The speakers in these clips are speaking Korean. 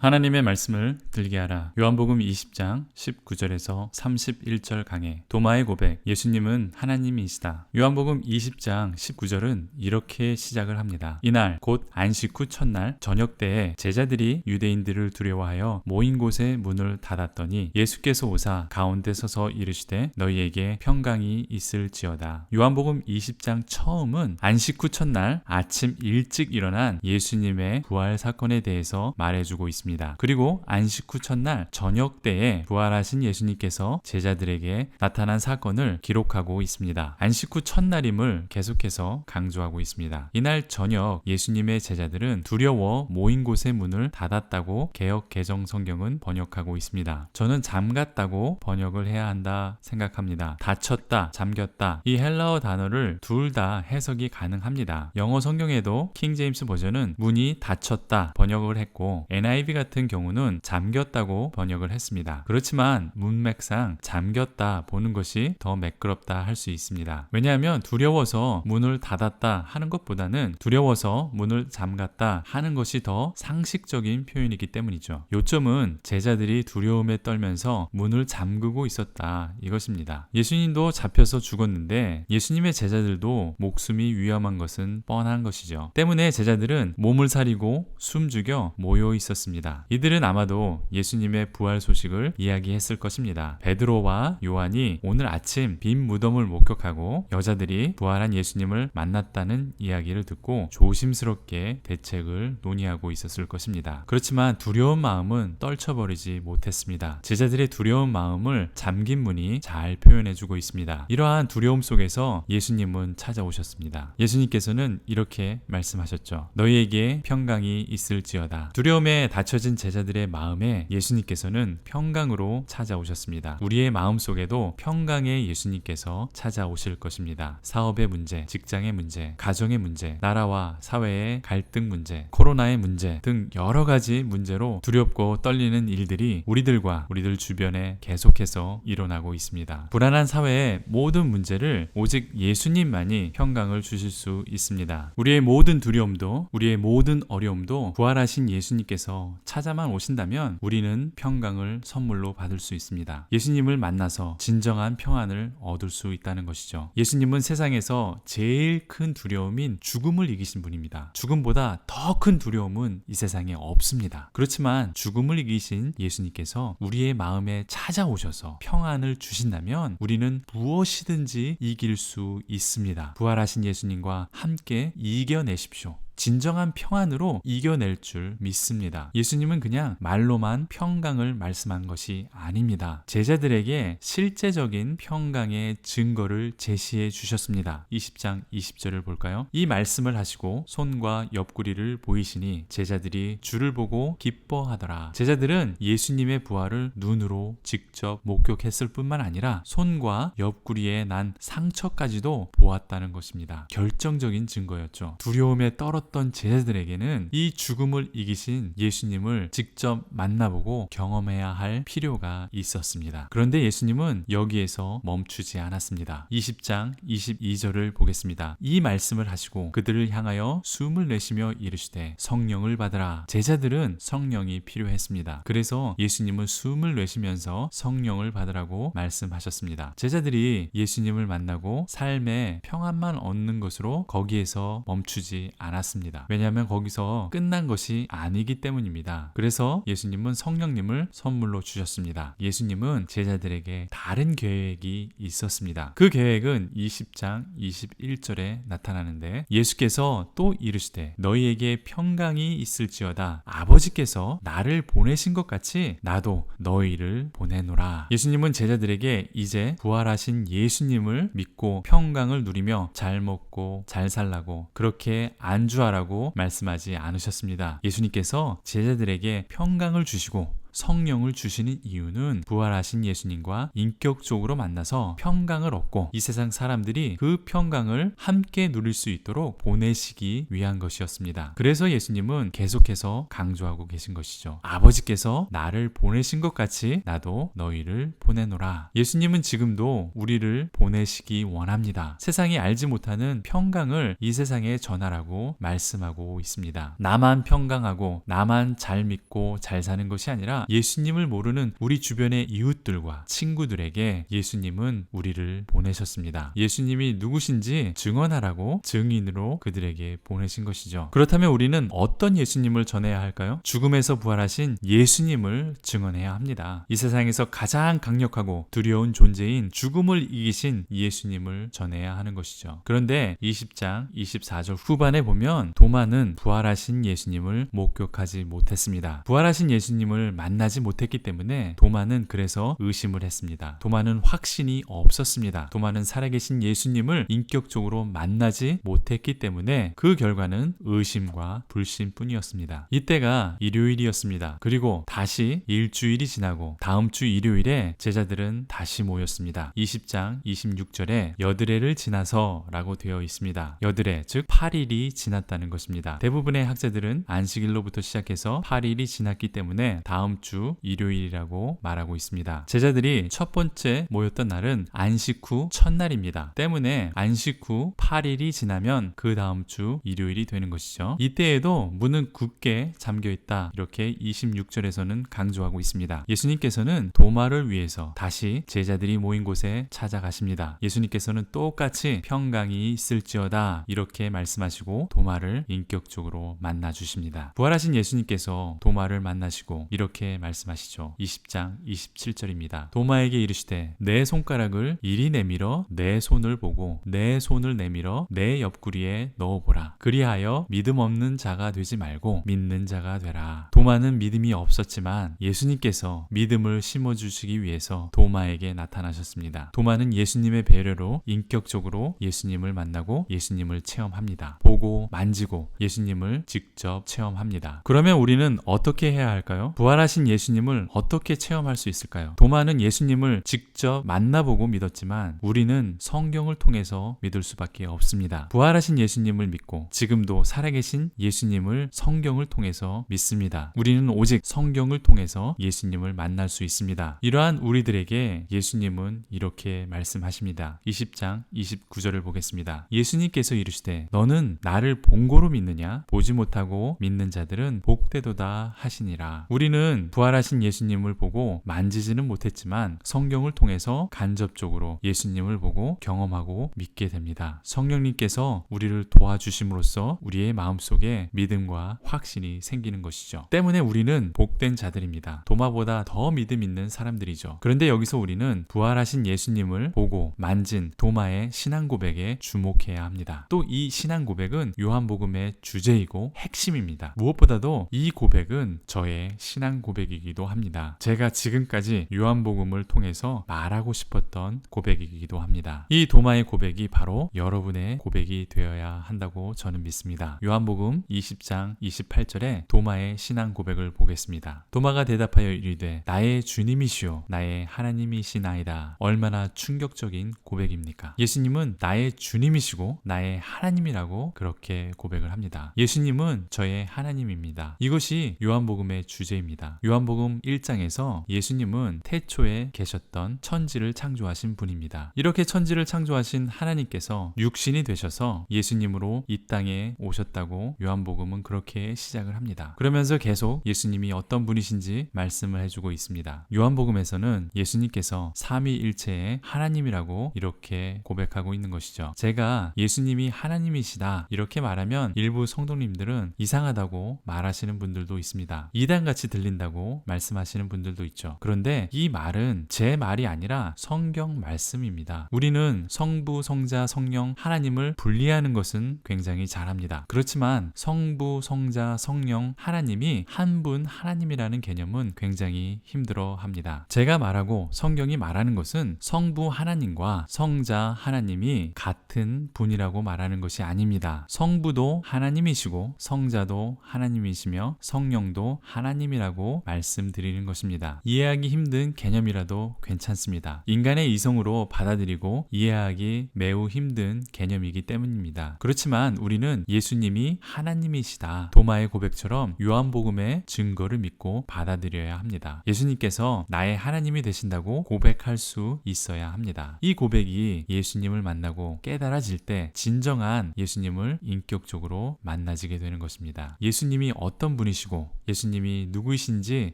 하나님의 말씀을 들게 하라. 요한복음 20장 19절에서 31절 강해. 도마의 고백. 예수님은 하나님이시다. 요한복음 20장 19절은 이렇게 시작을 합니다. 이날 곧 안식 후 첫날 저녁 때에 제자들이 유대인들을 두려워하여 모인 곳에 문을 닫았더니 예수께서 오사 가운데 서서 이르시되 너희에게 평강이 있을지어다. 요한복음 20장 처음은 안식 후 첫날 아침 일찍 일어난 예수님의 부활 사건에 대해서 말해주고 있습니다. 그리고 안식 후 첫날 저녁 때에 부활하신 예수님께서 제자들에게 나타난 사건을 기록하고 있습니다. 안식 후 첫날임을 계속해서 강조하고 있습니다. 이날 저녁 예수님의 제자들은 두려워 모인 곳의 문을 닫았다고 개역 개정 성경은 번역하고 있습니다. 저는 잠갔다고 번역을 해야 한다 생각합니다. 닫혔다, 잠겼다 이 헬라어 단어를 둘 다 해석이 가능합니다. 영어 성경에도 킹 제임스 버전은 문이 닫혔다 번역을 했고 NIV 같은 경우는 잠겼다고 번역을 했습니다. 그렇지만 문맥상 잠겼다 보는 것이 더 매끄럽다 할 수 있습니다. 왜냐하면 두려워서 문을 닫았다 하는 것보다는 두려워서 문을 잠갔다 하는 것이 더 상식적인 표현이기 때문이죠. 요점은 제자들이 두려움에 떨면서 문을 잠그고 있었다 이것입니다. 예수님도 잡혀서 죽었는데 예수님의 제자들도 목숨이 위험한 것은 뻔한 것이죠. 때문에 제자들은 몸을 사리고 숨죽여 모여 있었습니다. 이들은 아마도 예수님의 부활 소식을 이야기했을 것입니다. 베드로와 요한이 오늘 아침 빈 무덤을 목격하고 여자들이 부활한 예수님을 만났다는 이야기를 듣고 조심스럽게 대책을 논의하고 있었을 것입니다. 그렇지만 두려운 마음은 떨쳐버리지 못했습니다. 제자들의 두려운 마음을 잠긴 문이 잘 표현해주고 있습니다. 이러한 두려움 속에서 예수님은 찾아오셨습니다. 예수님께서는 이렇게 말씀하셨죠. 너희에게 평강이 있을지어다. 두려움에 닫혀진 제자들의 마음에 예수님께서는 평강으로 찾아오셨습니다. 우리의 마음속에도 평강의 예수님께서 찾아오실 것입니다. 사업의 문제, 직장의 문제, 가정의 문제, 나라와 사회의 갈등 문제, 코로나의 문제 등 여러 가지 문제로 두렵고 떨리는 일들이 우리들과 우리들 주변에 계속해서 일어나고 있습니다. 불안한 사회의 모든 문제를 오직 예수님만이 평강을 주실 수 있습니다. 우리의 모든 두려움도 우리의 모든 어려움도 부활하신 예수님께서 찾아만 오신다면 우리는 평강을 선물로 받을 수 있습니다. 예수님을 만나서 진정한 평안을 얻을 수 있다는 것이죠. 예수님은 세상에서 제일 큰 두려움인 죽음을 이기신 분입니다. 죽음보다 더 큰 두려움은 이 세상에 없습니다. 그렇지만 죽음을 이기신 예수님께서 우리의 마음에 찾아오셔서 평안을 주신다면 우리는 무엇이든지 이길 수 있습니다. 부활하신 예수님과 함께 이겨내십시오. 진정한 평안으로 이겨낼 줄 믿습니다. 예수님은 그냥 말로만 평강을 말씀한 것이 아닙니다. 제자들에게 실제적인 평강의 증거를 제시해 주셨습니다. 20장 20절을 볼까요? 이 말씀을 하시고 손과 옆구리를 보이시니 제자들이 주를 보고 기뻐하더라. 제자들은 예수님의 부활을 눈으로 직접 목격했을 뿐만 아니라 손과 옆구리에 난 상처까지도 보았다는 것입니다. 결정적인 증거였죠. 두려움에 떨었던 제자들에게는 이 죽음을 이기신 예수님을 직접 만나보고 경험해야 할 필요가 있었습니다. 그런데 예수님은 여기에서 멈추지 않았습니다. 20장 22절을 보겠습니다. 이 말씀을 하시고 그들을 향하여 숨을 내쉬며 이르시되 성령을 받으라. 제자들은 성령이 필요했습니다. 그래서 예수님은 숨을 내쉬면서 성령을 받으라고 말씀하셨습니다. 제자들이 예수님을 만나고 삶의 평안만 얻는 것으로 거기에서 멈추지 않았습니다. 왜냐하면 거기서 끝난 것이 아니기 때문입니다. 그래서 예수님은 성령님을 선물로 주셨습니다. 예수님은 제자들에게 다른 계획이 있었습니다. 그 계획은 20장 21절에 나타나는데 예수께서 또 이르시되 너희에게 평강이 있을지어다. 아버지께서 나를 보내신 것 같이 나도 너희를 보내노라. 예수님은 제자들에게 이제 부활하신 예수님을 믿고 평강을 누리며 잘 먹고 잘 살라고 그렇게 안주하라고 말씀하지 않으셨습니다. 예수님께서 제자들에게 평강을 주시고 성령을 주시는 이유는 부활하신 예수님과 인격적으로 만나서 평강을 얻고 이 세상 사람들이 그 평강을 함께 누릴 수 있도록 보내시기 위한 것이었습니다. 그래서 예수님은 계속해서 강조하고 계신 것이죠. 아버지께서 나를 보내신 것 같이 나도 너희를 보내노라. 예수님은 지금도 우리를 보내시기 원합니다. 세상이 알지 못하는 평강을 이 세상에 전하라고 말씀하고 있습니다. 나만 평강하고 나만 잘 믿고 잘 사는 것이 아니라 예수님을 모르는 우리 주변의 이웃들과 친구들에게 예수님은 우리를 보내셨습니다. 예수님이 누구신지 증언하라고 증인으로 그들에게 보내신 것이죠. 그렇다면 우리는 어떤 예수님을 전해야 할까요? 죽음에서 부활하신 예수님을 증언해야 합니다. 이 세상에서 가장 강력하고 두려운 존재인 죽음을 이기신 예수님을 전해야 하는 것이죠. 그런데 20장 24절 후반에 보면 도마는 부활하신 예수님을 목격하지 못했습니다. 부활하신 예수님을 만나지 못했기 때문에 도마는 그래서 의심을 했습니다. 도마는 확신이 없었습니다. 도마는 살아계신 예수님을 인격적으로 만나지 못했기 때문에 그 결과는 의심과 불신뿐이었습니다. 이때가 일요일이었습니다. 그리고 다시 일주일이 지나고 다음 주 일요일에 제자들은 다시 모였습니다. 20장 26절에 여드레를 지나서 라고 되어 있습니다. 여드레, 즉 8일이 지났다는 것입니다. 대부분의 학자들은 안식일로부터 시작해서 8일이 지났기 때문에 다음 주 일요일이라고 말하고 있습니다. 제자들이 첫 번째 모였던 날은 안식 후 첫날입니다. 때문에 안식 후 8일이 지나면 그 다음 주 일요일이 되는 것이죠. 이때에도 문은 굳게 잠겨있다, 이렇게 26절에서는 강조하고 있습니다. 예수님께서는 도마를 위해서 다시 제자들이 모인 곳에 찾아가십니다. 예수님께서는 똑같이 평강이 있을지어다 이렇게 말씀하시고 도마를 인격적으로 만나주십니다. 부활하신 예수님께서 도마를 만나시고 이렇게 말씀하시죠. 20장 27절입니다. 도마에게 이르시되 내 손가락을 이리 내밀어 내 손을 보고 내 손을 내밀어 내 옆구리에 넣어보라. 그리하여 믿음 없는 자가 되지 말고 믿는 자가 되라. 도마는 믿음이 없었지만 예수님께서 믿음을 심어주시기 위해서 도마에게 나타나셨습니다. 도마는 예수님의 배려로 인격적으로 예수님을 만나고 예수님을 체험합니다. 보고 만지고 예수님을 직접 체험합니다. 그러면 우리는 어떻게 해야 할까요? 부활하신 예수님을 어떻게 체험할 수 있을까요? 도마는 예수님을 직접 만나보고 믿었지만 우리는 성경을 통해서 믿을 수밖에 없습니다. 부활하신 예수님을 믿고 지금도 살아계신 예수님을 성경을 통해서 믿습니다. 우리는 오직 성경을 통해서 예수님을 만날 수 있습니다. 이러한 우리들에게 예수님은 이렇게 말씀하십니다. 20장 29절을 보겠습니다. 예수님께서 이르시되 너는 나를 본고로 믿느냐? 보지 못하고 믿는 자들은 복되도다 하시니라. 우리는 부활하신 예수님을 보고 만지지는 못했지만 성경을 통해서 간접적으로 예수님을 보고 경험하고 믿게 됩니다. 성령님께서 우리를 도와주심으로써 우리의 마음속에 믿음과 확신이 생기는 것이죠. 때문에 우리는 복된 자들입니다. 도마보다 더 믿음 있는 사람들이죠. 그런데 여기서 우리는 부활하신 예수님을 보고 만진 도마의 신앙 고백에 주목해야 합니다. 또 이 신앙 고백은 요한복음의 주제이고 핵심입니다. 무엇보다도 이 고백은 저의 신앙 고백이기도 합니다. 제가 지금까지 요한복음을 통해서 말하고 싶었던 고백이기도 합니다. 이 도마의 고백이 바로 여러분의 고백이 되어야 한다고 저는 믿습니다. 요한복음 20장 28절에 도마의 신앙 고백을 보겠습니다. 도마가 대답하여 이르되 나의 주님이시오 나의 하나님이시나이다. 얼마나 충격적인 고백입니까? 예수님은 나의 주님이시고 나의 하나님이라고 그렇게 고백을 합니다. 예수님은 저의 하나님입니다. 이것이 요한복음의 주제입니다. 요한복음 1장에서 예수님은 태초에 계셨던 천지를 창조하신 분입니다. 이렇게 천지를 창조하신 하나님께서 육신이 되셔서 예수님으로 이 땅에 오셨다고 요한복음은 그렇게 시작을 합니다. 그러면서 계속 예수님이 어떤 분이신지 말씀을 해주고 있습니다. 요한복음에서는 예수님께서 삼위일체의 하나님이라고 이렇게 고백하고 있는 것이죠. 제가 예수님이 하나님이시다 이렇게 말하면 일부 성도님들은 이상하다고 말하시는 분들도 있습니다. 이단같이 들린다고 말씀하시는 분들도 있죠. 그런데 이 말은 제 말이 아니라 성경 말씀입니다. 우리는 성부, 성자, 성령 하나님을 분리하는 것은 굉장히 잘합니다. 그렇지만 성부, 성자, 성령 하나님이 한 분 하나님이라는 개념은 굉장히 힘들어합니다. 제가 말하고 성경이 말하는 것은 성부 하나님과 성자 하나님이 같은 분이라고 말하는 것이 아닙니다. 성부도 하나님이시고 성자도 하나님이시며 성령도 하나님이라고 있다고 말씀드리는 것입니다. 이해하기 힘든 개념이라도 괜찮습니다. 인간의 이성으로 받아들이고 이해하기 매우 힘든 개념이기 때문입니다. 그렇지만 우리는 예수님이 하나님이시다, 도마의 고백처럼 요한복음의 증거를 믿고 받아들여야 합니다. 예수님께서 나의 하나님이 되신다고 고백할 수 있어야 합니다. 이 고백이 예수님을 만나고 깨달아질 때 진정한 예수님을 인격적으로 만나지게 되는 것입니다. 예수님이 어떤 분이시고 예수님이 누구이신지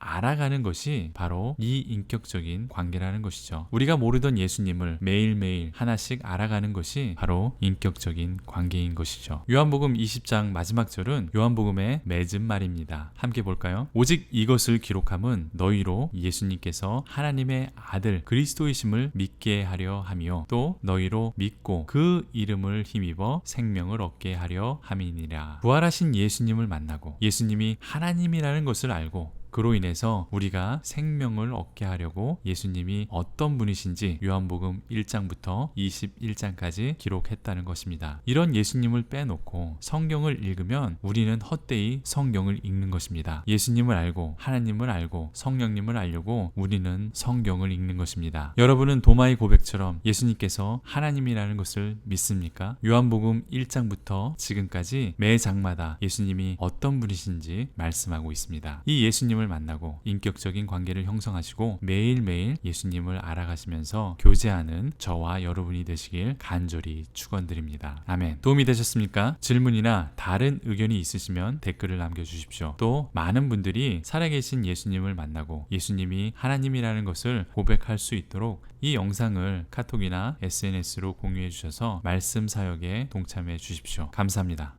알아가는 것이 바로 이 인격적인 관계라는 것이죠. 우리가 모르던 예수님을 매일매일 하나씩 알아가는 것이 바로 인격적인 관계인 것이죠. 요한복음 20장 마지막 절은 요한복음의 맺은 말입니다. 함께 볼까요? 오직 이것을 기록함은 너희로 예수님께서 하나님의 아들 그리스도이심을 믿게 하려 하며 또 너희로 믿고 그 이름을 힘입어 생명을 얻게 하려 함이니라. 부활하신 예수님을 만나고 예수님이 하나님이라는 것을 알고 그로 인해서 우리가 생명을 얻게 하려고 예수님이 어떤 분이신지 요한복음 1장부터 21장까지 기록했다는 것입니다. 이런 예수님을 빼놓고 성경을 읽으면 우리는 헛되이 성경을 읽는 것입니다. 예수님을 알고 하나님을 알고 성령님을 알려고 우리는 성경을 읽는 것입니다. 여러분은 도마의 고백처럼 예수님께서 하나님이라는 것을 믿습니까? 요한복음 1장부터 지금까지 매 장마다 예수님이 어떤 분이신지 말씀하고 있습니다. 이 예수님을 만나고 인격적인 관계를 형성하시고 매일매일 예수님을 알아가시면서 교제하는 저와 여러분이 되시길 간절히 축원드립니다. 아멘. 도움이 되셨습니까? 질문이나 다른 의견이 있으시면 댓글을 남겨주십시오. 또 많은 분들이 살아계신 예수님을 만나고 예수님이 하나님이라는 것을 고백할 수 있도록 이 영상을 카톡이나 SNS로 공유해 주셔서 말씀 사역에 동참해 주십시오. 감사합니다.